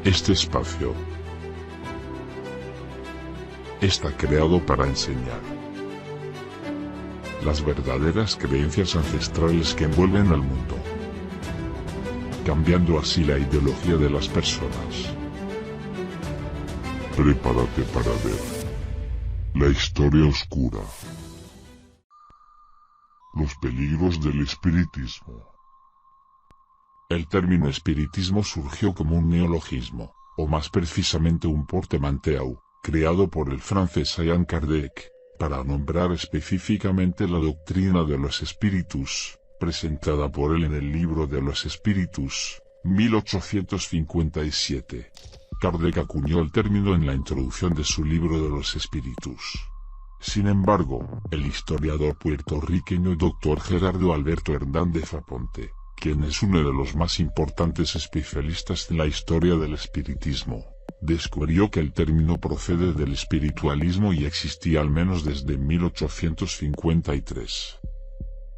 Este espacio está creado para enseñar las verdaderas creencias ancestrales que envuelven al mundo, cambiando así la ideología de las personas. Prepárate para ver la historia oscura, los peligros del espiritismo. El término espiritismo surgió como un neologismo, o más precisamente un portmanteau, creado por el francés Allan Kardec, para nombrar específicamente la doctrina de los espíritus, presentada por él en el Libro de los Espíritus, 1857. Kardec acuñó el término en la introducción de su Libro de los Espíritus. Sin embargo, el historiador puertorriqueño Dr. Gerardo Alberto Hernández Aponte, quien es uno de los más importantes especialistas en la historia del espiritismo, descubrió que el término procede del espiritualismo y existía al menos desde 1853.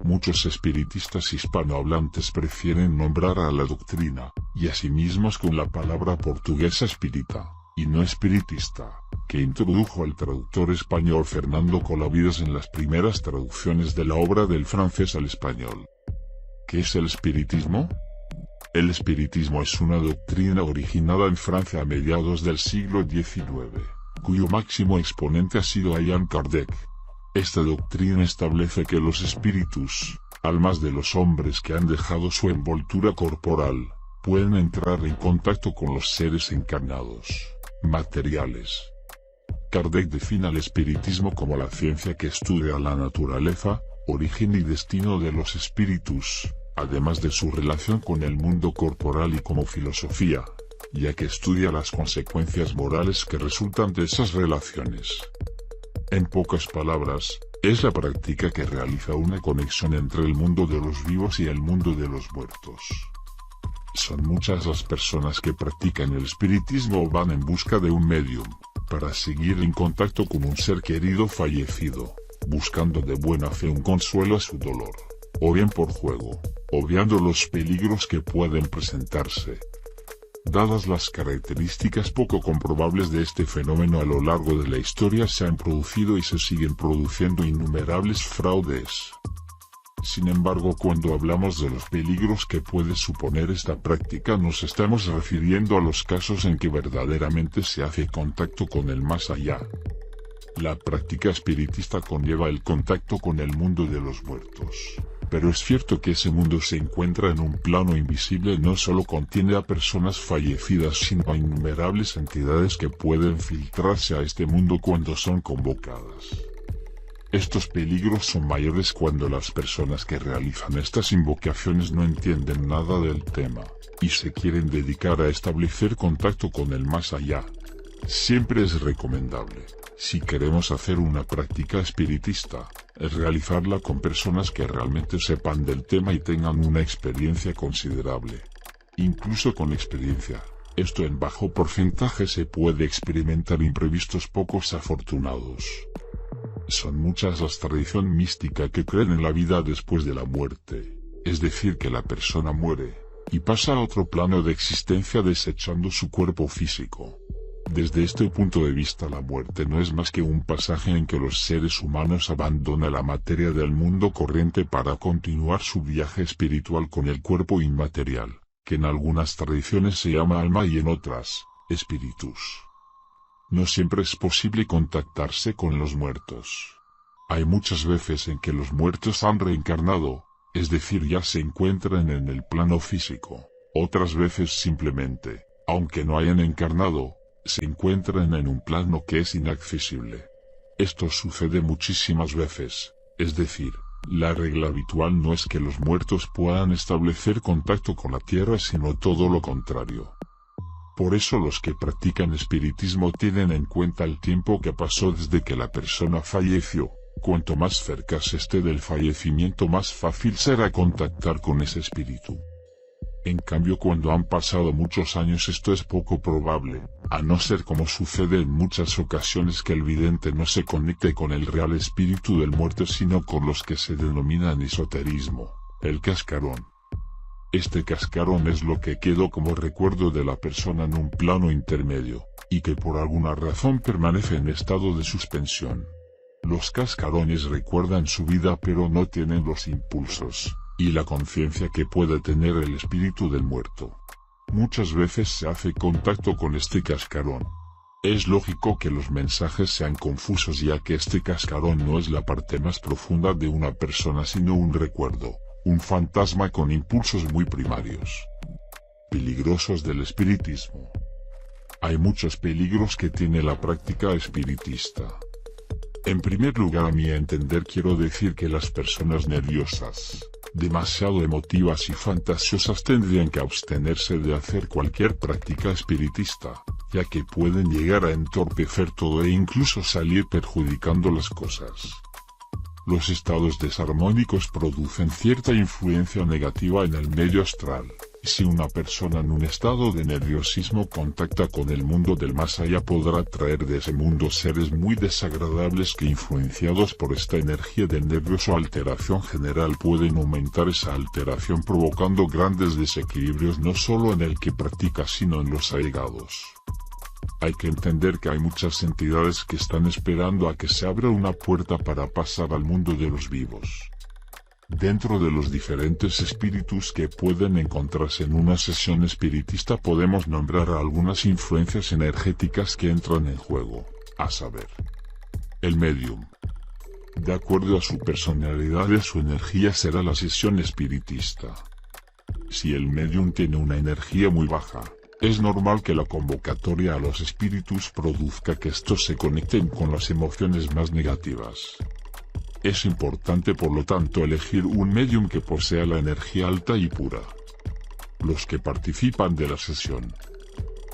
Muchos espiritistas hispanohablantes prefieren nombrar a la doctrina, y a sí mismos con la palabra portuguesa espírita, y no espiritista, que introdujo el traductor español Fernando Colavidas en las primeras traducciones de la obra del francés al español. ¿Qué es el espiritismo? El espiritismo es una doctrina originada en Francia a mediados del siglo XIX, cuyo máximo exponente ha sido Allan Kardec. Esta doctrina establece que los espíritus, almas de los hombres que han dejado su envoltura corporal, pueden entrar en contacto con los seres encarnados, materiales. Kardec define al espiritismo como la ciencia que estudia la naturaleza, origen y destino de los espíritus, además de su relación con el mundo corporal y como filosofía, ya que estudia las consecuencias morales que resultan de esas relaciones. En pocas palabras, es la práctica que realiza una conexión entre el mundo de los vivos y el mundo de los muertos. Son muchas las personas que practican el espiritismo o van en busca de un medium, para seguir en contacto con un ser querido fallecido, buscando de buena fe un consuelo a su dolor, o bien por juego, obviando los peligros que pueden presentarse. Dadas las características poco comprobables de este fenómeno a lo largo de la historia se han producido y se siguen produciendo innumerables fraudes. Sin embargo, cuando hablamos de los peligros que puede suponer esta práctica nos estamos refiriendo a los casos en que verdaderamente se hace contacto con el más allá. La práctica espiritista conlleva el contacto con el mundo de los muertos. Pero es cierto que ese mundo se encuentra en un plano invisible y no solo contiene a personas fallecidas sino a innumerables entidades que pueden filtrarse a este mundo cuando son convocadas. Estos peligros son mayores cuando las personas que realizan estas invocaciones no entienden nada del tema, y se quieren dedicar a establecer contacto con el más allá. Siempre es recomendable, si queremos hacer una práctica espiritista, es realizarla con personas que realmente sepan del tema y tengan una experiencia considerable. Incluso con experiencia, esto en bajo porcentaje se puede experimentar imprevistos pocos afortunados. Son muchas las tradiciones místicas que creen en la vida después de la muerte, es decir que la persona muere, y pasa a otro plano de existencia desechando su cuerpo físico. Desde este punto de vista la muerte no es más que un pasaje en que los seres humanos abandonan la materia del mundo corriente para continuar su viaje espiritual con el cuerpo inmaterial, que en algunas tradiciones se llama alma y en otras, espíritus. No siempre es posible contactarse con los muertos. Hay muchas veces en que los muertos han reencarnado, es decir ya se encuentran en el plano físico, otras veces simplemente, aunque no hayan encarnado, se encuentran en un plano que es inaccesible. Esto sucede muchísimas veces, es decir, la regla habitual no es que los muertos puedan establecer contacto con la tierra sino todo lo contrario. Por eso los que practican espiritismo tienen en cuenta el tiempo que pasó desde que la persona falleció. Cuanto más cerca se esté del fallecimiento más fácil será contactar con ese espíritu. En cambio cuando han pasado muchos años esto es poco probable, a no ser como sucede en muchas ocasiones que el vidente no se conecte con el real espíritu del muerto sino con los que se denominan esoterismo, el cascarón. Este cascarón es lo que quedó como recuerdo de la persona en un plano intermedio, y que por alguna razón permanece en estado de suspensión. Los cascarones recuerdan su vida pero no tienen los impulsos y la conciencia que puede tener el espíritu del muerto. Muchas veces se hace contacto con este cascarón. Es lógico que los mensajes sean confusos ya que este cascarón no es la parte más profunda de una persona sino un recuerdo, un fantasma con impulsos muy primarios. Peligrosos del espiritismo. Hay muchos peligros que tiene la práctica espiritista. En primer lugar, a mi entender, quiero decir que las personas nerviosas, demasiado emotivas y fantasiosas tendrían que abstenerse de hacer cualquier práctica espiritista, ya que pueden llegar a entorpecer todo e incluso salir perjudicando las cosas. Los estados desarmónicos producen cierta influencia negativa en el medio astral. Si una persona en un estado de nerviosismo contacta con el mundo del más allá, podrá traer de ese mundo seres muy desagradables que, influenciados por esta energía del nervioso o alteración general, pueden aumentar esa alteración provocando grandes desequilibrios no solo en el que practica sino en los allegados. Hay que entender que hay muchas entidades que están esperando a que se abra una puerta para pasar al mundo de los vivos. Dentro de los diferentes espíritus que pueden encontrarse en una sesión espiritista podemos nombrar algunas influencias energéticas que entran en juego, a saber, el medium. De acuerdo a su personalidad y su energía será la sesión espiritista. Si el medium tiene una energía muy baja, es normal que la convocatoria a los espíritus produzca que estos se conecten con las emociones más negativas. Es importante por lo tanto elegir un medium que posea la energía alta y pura. Los que participan de la sesión.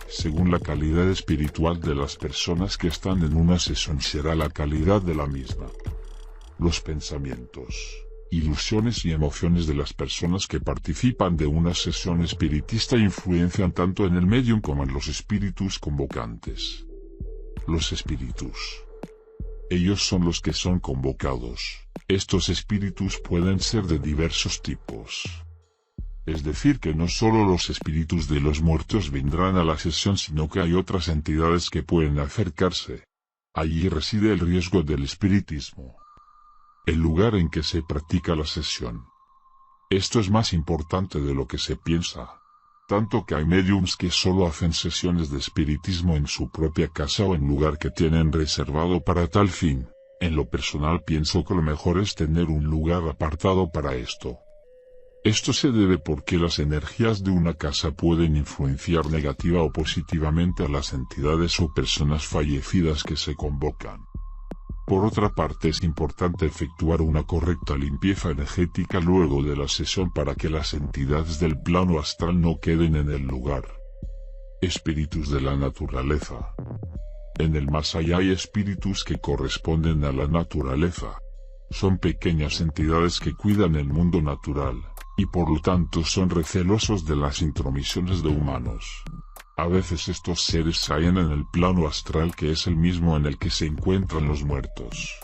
Según la calidad espiritual de las personas que están en una sesión será la calidad de la misma. Los pensamientos, ilusiones y emociones de las personas que participan de una sesión espiritista influencian tanto en el medium como en los espíritus convocantes. Los espíritus. Ellos son los que son convocados. Estos espíritus pueden ser de diversos tipos. Es decir que no solo los espíritus de los muertos vendrán a la sesión sino que hay otras entidades que pueden acercarse. Allí reside el riesgo del espiritismo. El lugar en que se practica la sesión. Esto es más importante de lo que se piensa. Tanto que hay mediums que solo hacen sesiones de espiritismo en su propia casa o en lugar que tienen reservado para tal fin. En lo personal pienso que lo mejor es tener un lugar apartado para esto. Esto se debe porque las energías de una casa pueden influenciar negativa o positivamente a las entidades o personas fallecidas que se convocan. Por otra parte, es importante efectuar una correcta limpieza energética luego de la sesión para que las entidades del plano astral no queden en el lugar. Espíritus de la naturaleza. En el más allá hay espíritus que corresponden a la naturaleza. Son pequeñas entidades que cuidan el mundo natural, y por lo tanto son recelosos de las intromisiones de humanos. A veces estos seres se hallan en el plano astral que es el mismo en el que se encuentran los muertos.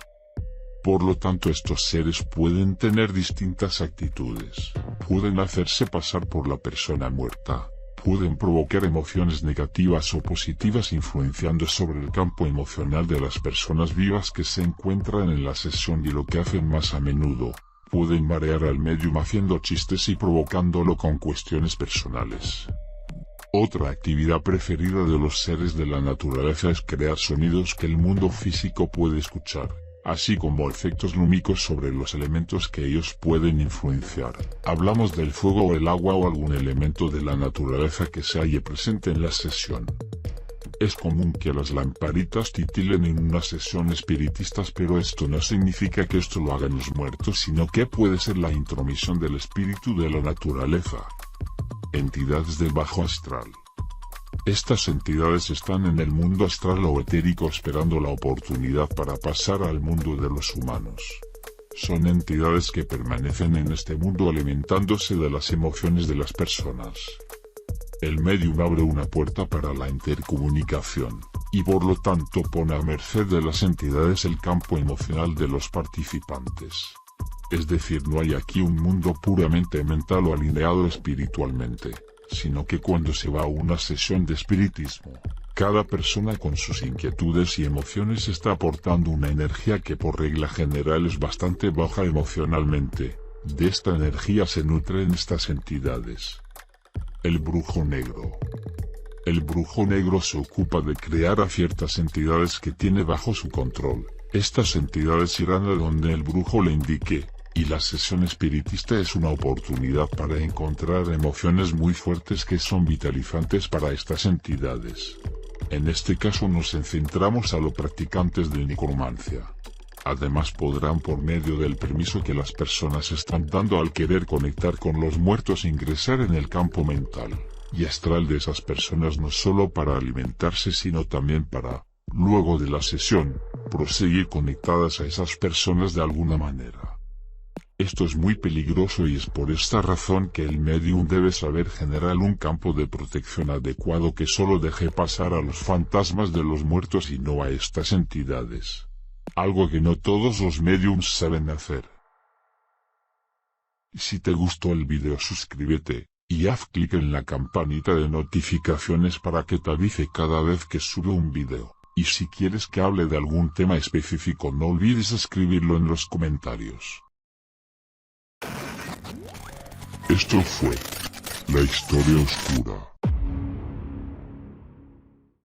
Por lo tanto estos seres pueden tener distintas actitudes, pueden hacerse pasar por la persona muerta, pueden provocar emociones negativas o positivas influenciando sobre el campo emocional de las personas vivas que se encuentran en la sesión y lo que hacen más a menudo, pueden marear al medium haciendo chistes y provocándolo con cuestiones personales. Otra actividad preferida de los seres de la naturaleza es crear sonidos que el mundo físico puede escuchar, así como efectos lúmicos sobre los elementos que ellos pueden influenciar. Hablamos del fuego o el agua o algún elemento de la naturaleza que se halle presente en la sesión. Es común que las lamparitas titilen en una sesión espiritistas, pero esto no significa que esto lo hagan los muertos, sino que puede ser la intromisión del espíritu de la naturaleza. Entidades del bajo astral. Estas entidades están en el mundo astral o etérico esperando la oportunidad para pasar al mundo de los humanos. Son entidades que permanecen en este mundo alimentándose de las emociones de las personas. El medium abre una puerta para la intercomunicación, y por lo tanto pone a merced de las entidades el campo emocional de los participantes. Es decir, no hay aquí un mundo puramente mental o alineado espiritualmente, sino que cuando se va a una sesión de espiritismo, cada persona con sus inquietudes y emociones está aportando una energía que por regla general es bastante baja emocionalmente. De esta energía se nutren estas entidades. El brujo negro. El brujo negro se ocupa de crear a ciertas entidades que tiene bajo su control. Estas entidades irán a donde el brujo le indique, y la sesión espiritista es una oportunidad para encontrar emociones muy fuertes que son vitalizantes para estas entidades. En este caso nos centramos a los practicantes de necromancia. Además podrán, por medio del permiso que las personas están dando al querer conectar con los muertos, ingresar en el campo mental y astral de esas personas, no solo para alimentarse sino también para, luego de la sesión, proseguir conectadas a esas personas de alguna manera. Esto es muy peligroso y es por esta razón que el medium debe saber generar un campo de protección adecuado que solo deje pasar a los fantasmas de los muertos y no a estas entidades. Algo que no todos los mediums saben hacer. Si te gustó el video, suscríbete y haz clic en la campanita de notificaciones para que te avise cada vez que subo un video. Y si quieres que hable de algún tema específico, no olvides escribirlo en los comentarios. Esto fue La Historia Oscura.